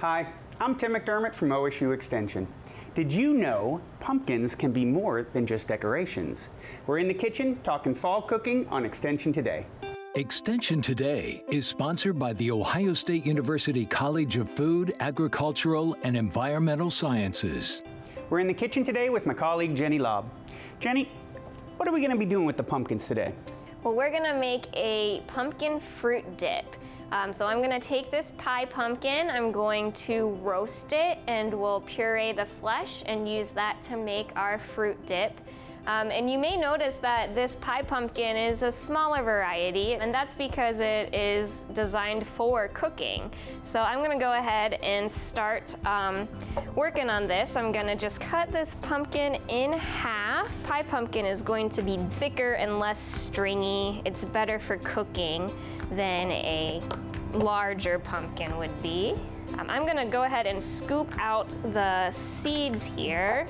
Hi, I'm Tim McDermott from OSU Extension. Did you know pumpkins can be more than just decorations? We're in the kitchen talking fall cooking on Extension Today. Extension Today is sponsored by the Ohio State University College of Food, Agricultural, and Environmental Sciences. We're in the kitchen today with my colleague Jenny Lobb. Jenny, what are we going to be doing with the pumpkins today? Well, we're going to make a pumpkin fruit dip. So I'm going to take this pie pumpkin, I'm going to roast it, and we'll puree the flesh and use that to make our fruit dip. And you may notice that this pie pumpkin is a smaller variety, and that's because it is designed for cooking. So I'm going to go ahead and start working on this. I'm going to just cut this pumpkin in half. Pie pumpkin is going to be thicker and less stringy. It's better for cooking than a larger pumpkin would be. I'm going to go ahead and scoop out the seeds here.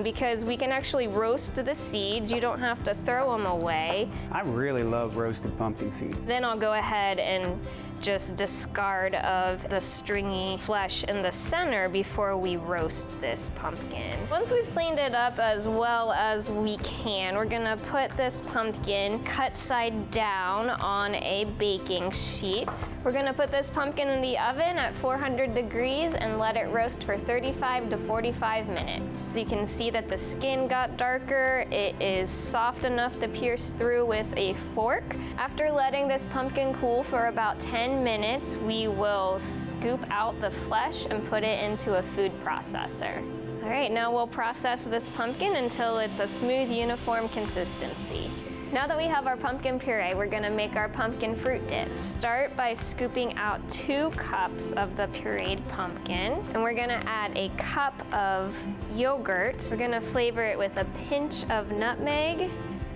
Because we can actually roast the seeds. You don't have to throw them away. I really love roasted pumpkin seeds. Then I'll go ahead and just discard of the stringy flesh in the center before we roast this pumpkin. Once we've cleaned it up as well as we can, we're gonna put this pumpkin cut side down on a baking sheet. We're gonna put this pumpkin in the oven at 400 degrees and let it roast for 35 to 45 minutes. So you can see that the skin got darker. It is soft enough to pierce through with a fork. After letting this pumpkin cool for about 10 minutes, we will scoop out the flesh and put it into a food processor. All right, now we'll process this pumpkin until it's a smooth, uniform consistency. Now that we have our pumpkin puree, we're gonna make our pumpkin fruit dip. Start by scooping out 2 cups of the pureed pumpkin, and we're gonna add a cup of yogurt. We're gonna flavor it with a pinch of nutmeg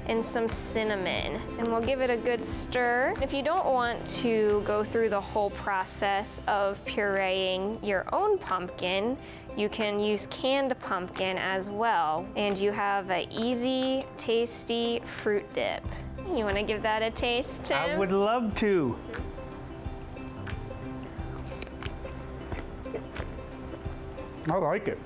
and some cinnamon, and we'll give it a good stir. If you don't want to go through the whole process of pureeing your own pumpkin, you can use canned pumpkin as well, and you have an easy, tasty fruit dip. You want to give that a taste, Tim? I would love to. I like it.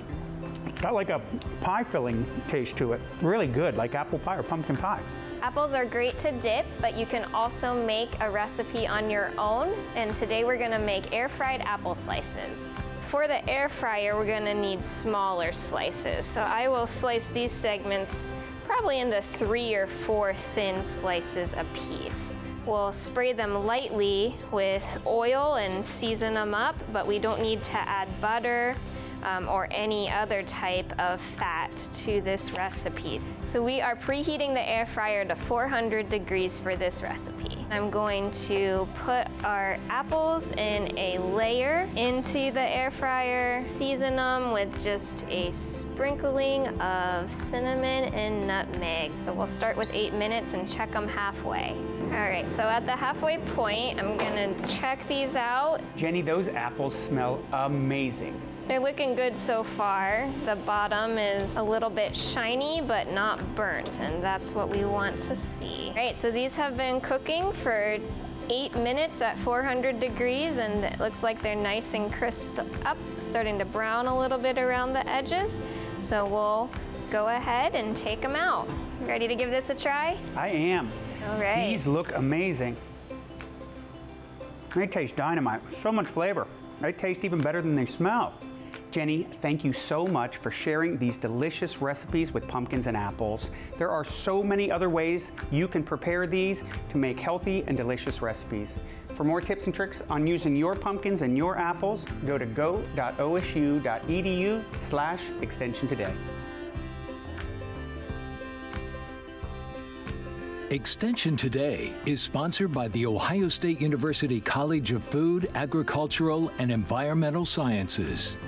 It's got like a pie filling taste to it. Really good, like apple pie or pumpkin pie. Apples are great to dip, but you can also make a recipe on your own. And today we're gonna make air-fried apple slices. For the air fryer, we're gonna need smaller slices. So I will slice these segments probably into 3 or 4 thin slices a piece. We'll spray them lightly with oil and season them up, but we don't need to add butter or any other type of fat to this recipe. So we are preheating the air fryer to 400 degrees for this recipe. I'm going to put our apples in a layer into the air fryer, season them with just a sprinkling of cinnamon and nutmeg. So we'll start with 8 minutes and check them halfway. All right, so at the halfway point, I'm gonna check these out. Jenny, those apples smell amazing. They're looking good so far. The bottom is a little bit shiny, but not burnt, and that's what we want to see. All right, so these have been cooking for 8 minutes at 400 degrees, and it looks like they're nice and crisped up, starting to brown a little bit around the edges. So we'll go ahead and take them out. Ready to give this a try? I am. All right. These look amazing. They taste dynamite. So much flavor. They taste even better than they smell. Jenny, thank you so much for sharing these delicious recipes with pumpkins and apples. There are so many other ways you can prepare these to make healthy and delicious recipes. For more tips and tricks on using your pumpkins and your apples, go to go.osu.edu/Extension Today. Extension Today is sponsored by the Ohio State University College of Food, Agricultural, and Environmental Sciences.